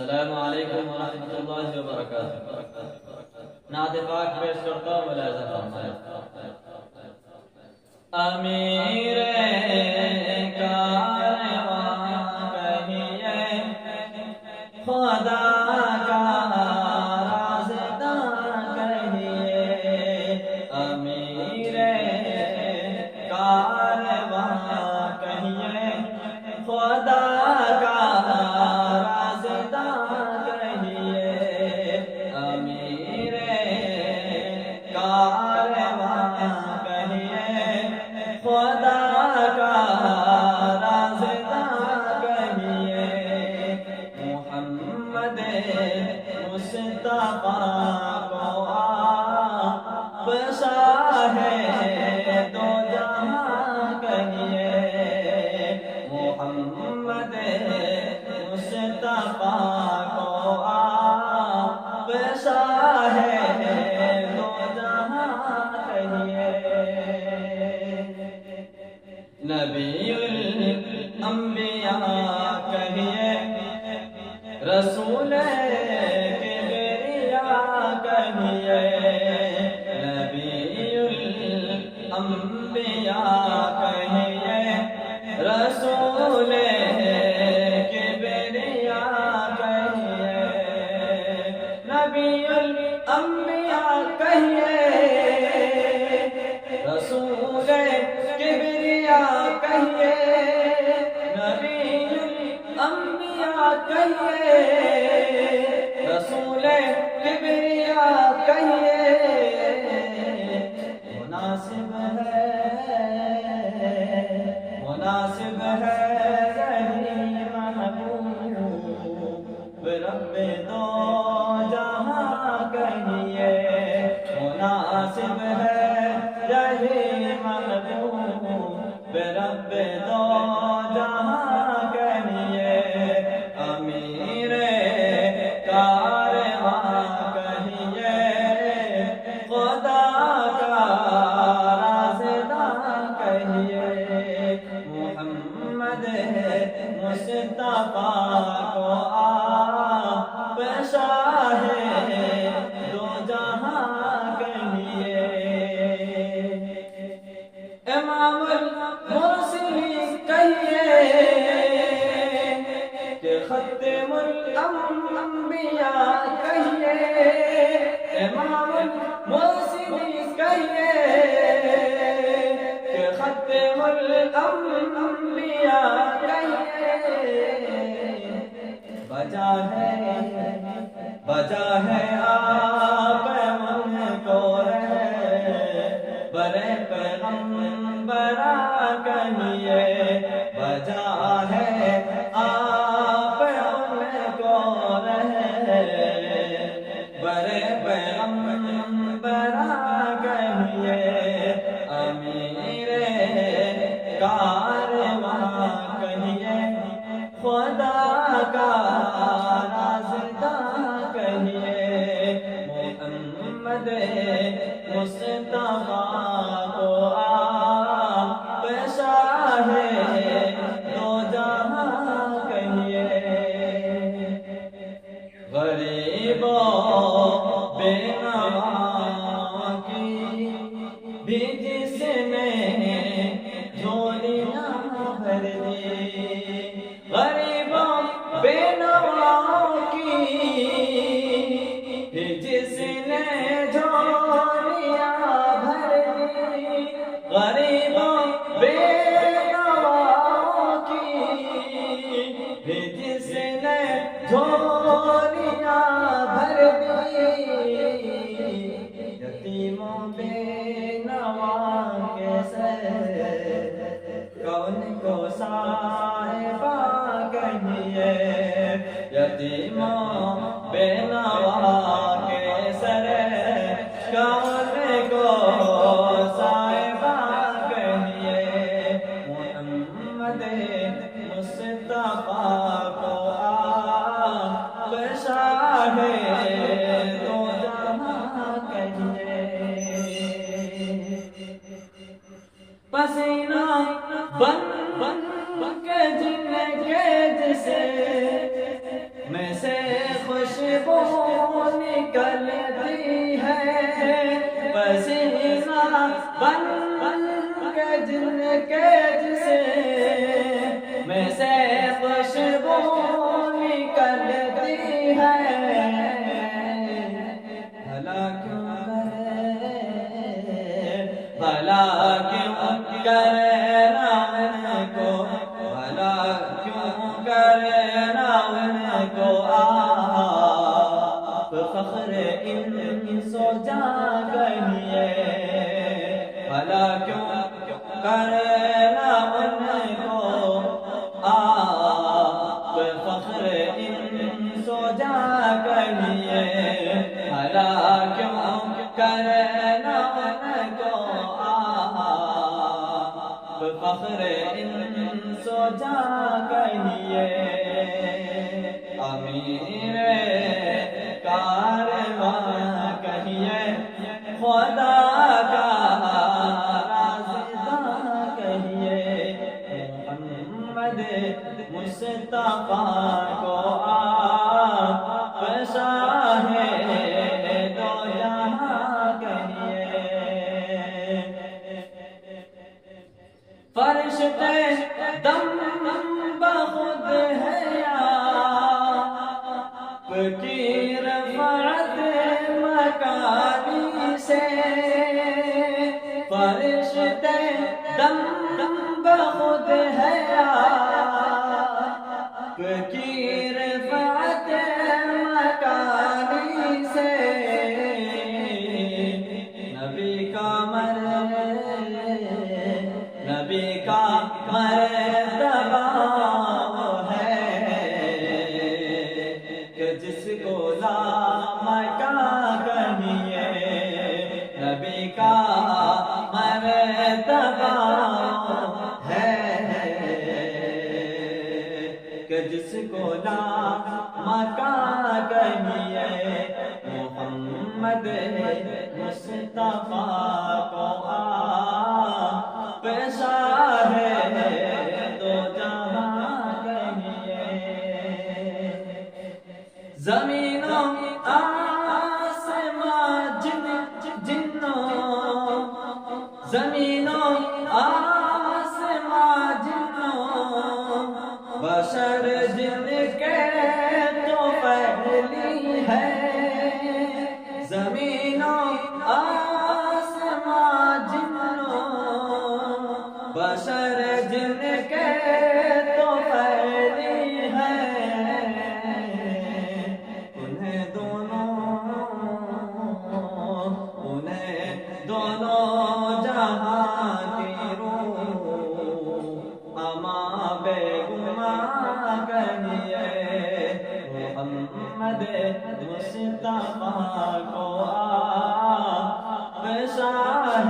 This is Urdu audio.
السلام علیکم ورحمۃ اللہ وبرکاتہ۔ نعت پاک پیش کرتا ہوں، ملاحظہ فرمائیں۔ امیر کارواں کہیے خدا کا رازداں کہیے، امیر کارواں کہیے خدا کا رازداں کہیے، امیر کارواں کہیے خدا کا رازداں کہیے، محمد مصطفیٰ کو آپ شاہ دو جہاں کہیے، محمد مصطفیٰ کو آپ شاہ دو جہاں کہیے، نبی الانبیاء کہیے، رسول کبریاء کہیے، نبی الانبیاء کہیے، رسول کبریاء کہیے، نبی الانبیاء کہیے، رسول کبریاء کہیے، نبی الانبیاء کہیے، رسول کبریاء کہیے، مناسب ہے یہی محبوب رب دو جہاں کہیے، مناسب ہے یہی محبوب رب دو جہاں کہیے، امیر کارواں کہیے خدا کا رازداں کہیے، محمد مصطفیٰ کو آپ شاہ دو جہاں کہیے، امام المرسلین کہیے کہ ختم الانبیاء کہیے، امام المرسلین کہیے کہ ختم الانبیاء کہیے، بجا ہے آپ من کو برے پیغمبرا کہیے، بجا ہے آپ ان کو برے پیغمبرا کہیے، امیر کارواں کہیے خدا کا رازداں کہیے، محمد مصطفیٰ کو آپ شاہ دو جہاں کہیے، غریبوں بے نواں کی بھی جس نے جھولیاں بھر دی، غریبوں بے نواں کی بھی جس نے جھولیاں بھر دی، غریبوں بے نواں کی بھی جس نے جھولیاں بھر دی، یتیموں بے نواں کے سر کون کو صاحبہ کہیے، یتیموں بے نواں کے سر کون کو صاحبہ کہیے، محمد مصطفیٰ کو آپ شاہ دو جہاں کہیے، پسینہ بن کے جن کے جسے میں سے کو آپ فخر انس و جاں کہیے، بھلا کیوں کرنا ان کو آپ فخر انس و جاں کہیے، بھلا کیوں کرنا ان کو آپ فخر انس و جاں کہیے، امیر کارواں کہیے، خدا کا رازداں کہیے، محمد مصطفیٰ کو آپ شاہ دو جہاں کہیے، فرشتے دم بخود ہے آپ کی رفعت مکانی سے، فرشتے دم بخود ہے آپ کی رفعت مکانی سے، نبی کا مرتبہ ہے کہ جس کو لامکاں کہیے، نبی کا مرتبہ ہے کہ جس کو لامکاں کہیے، محمد مصطفیٰ کو آپ شاہ دو جہاں کہیے، زمینوں آسمان جنوں، زمینوں آسمان جنوں، بشر جن کے تو پہلی ہے، زمینوں آسمان جنوں، بشر جن کے تو پہلی ہے، انہیں دونوں جہاں کی روح اما بے گماں کہیے، محمد مصطفیٰ کو آپ شاہ